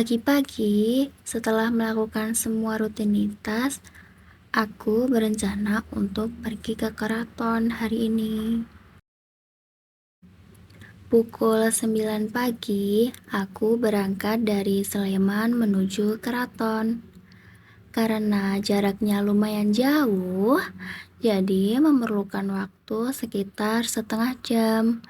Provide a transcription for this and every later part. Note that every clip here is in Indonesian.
Pagi-pagi, setelah melakukan semua rutinitas, aku berencana untuk pergi ke keraton hari ini. Pukul 9 pagi, aku berangkat dari Sleman menuju keraton. Karena jaraknya lumayan jauh, jadi memerlukan waktu sekitar setengah jam.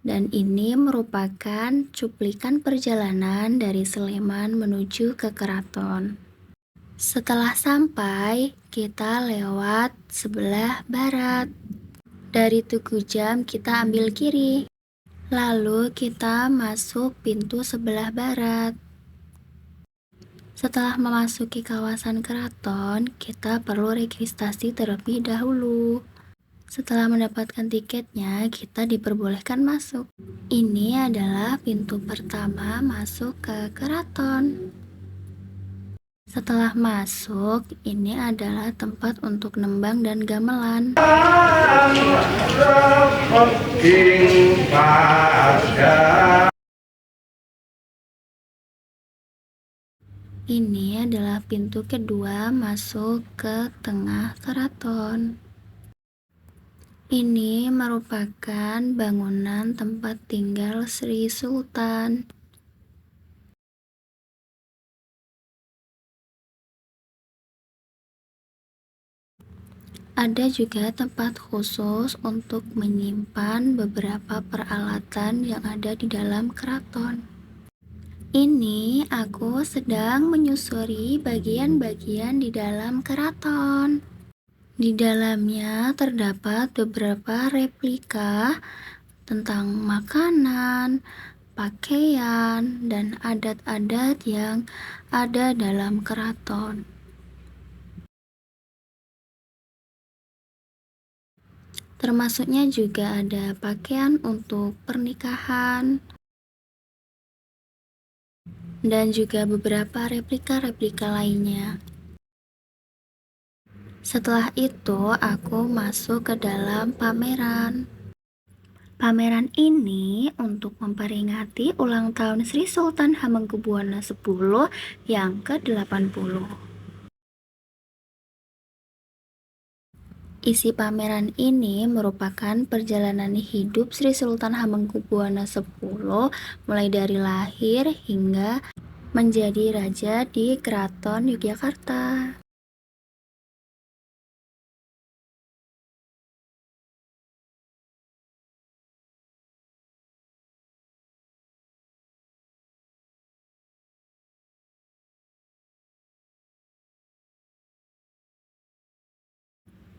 Dan ini merupakan cuplikan perjalanan dari Sleman menuju ke keraton. Setelah sampai, kita lewat sebelah barat. Dari Tugu Jam kita ambil kiri. Lalu kita masuk pintu sebelah barat. Setelah memasuki kawasan keraton, kita perlu registrasi terlebih dahulu. Setelah mendapatkan tiketnya, kita diperbolehkan masuk. Ini adalah pintu pertama masuk ke keraton. Setelah masuk, ini adalah tempat untuk nembang dan gamelan. Ini adalah pintu kedua masuk ke tengah keraton. Ini merupakan bangunan tempat tinggal Sri Sultan. Ada juga tempat khusus untuk menyimpan beberapa peralatan yang ada di dalam keraton. Ini aku sedang menyusuri bagian-bagian di dalam keraton. Di dalamnya terdapat beberapa replika tentang makanan, pakaian, dan adat-adat yang ada dalam keraton. Termasuknya juga ada pakaian untuk pernikahan dan juga beberapa replika-replika lainnya. Setelah itu, aku masuk ke dalam pameran. Pameran ini untuk memperingati ulang tahun Sri Sultan Hamengkubuwono X yang ke-80. Isi pameran ini merupakan perjalanan hidup Sri Sultan Hamengkubuwono X mulai dari lahir hingga menjadi raja di Keraton Yogyakarta.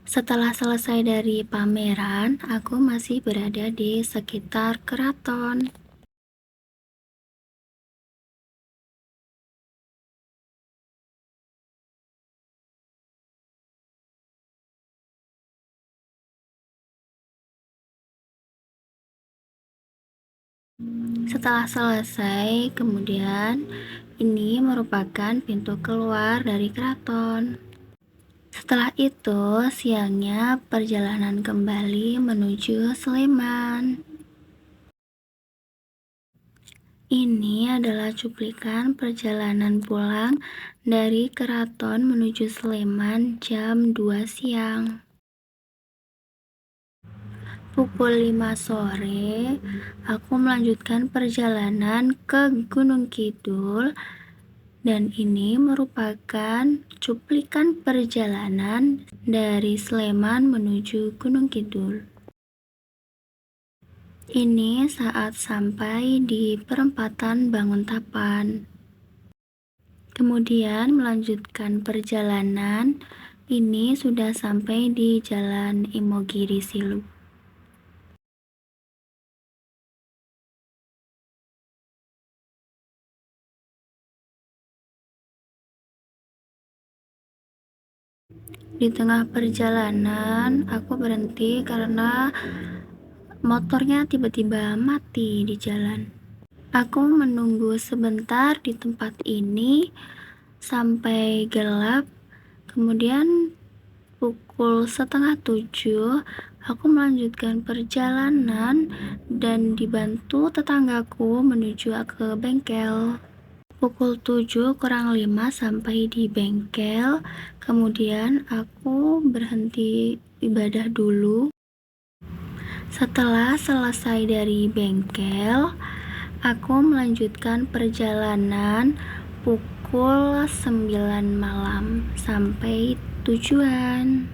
Setelah selesai dari pameran, aku masih berada di sekitar keraton. Setelah selesai, kemudian ini merupakan pintu keluar dari keraton. Setelah itu, siangnya perjalanan kembali menuju Sleman. Ini adalah cuplikan perjalanan pulang dari keraton menuju Sleman jam 2 siang. Pukul 5 sore, aku melanjutkan perjalanan ke Gunung Kidul, dan ini merupakan cuplikan perjalanan dari Sleman menuju Gunung Kidul. Ini saat sampai di perempatan Banguntapan. Kemudian melanjutkan perjalanan, ini sudah sampai di Jalan Imogiri Silu. Di tengah perjalanan, aku berhenti karena motornya tiba-tiba mati di jalan. Aku menunggu sebentar di tempat ini sampai gelap. Kemudian pukul 6:30, aku melanjutkan perjalanan dan dibantu tetanggaku menuju ke bengkel. Pukul 7 kurang 5 sampai di bengkel, kemudian aku berhenti ibadah dulu. Setelah selesai dari bengkel, aku melanjutkan perjalanan pukul 9 malam sampai tujuan.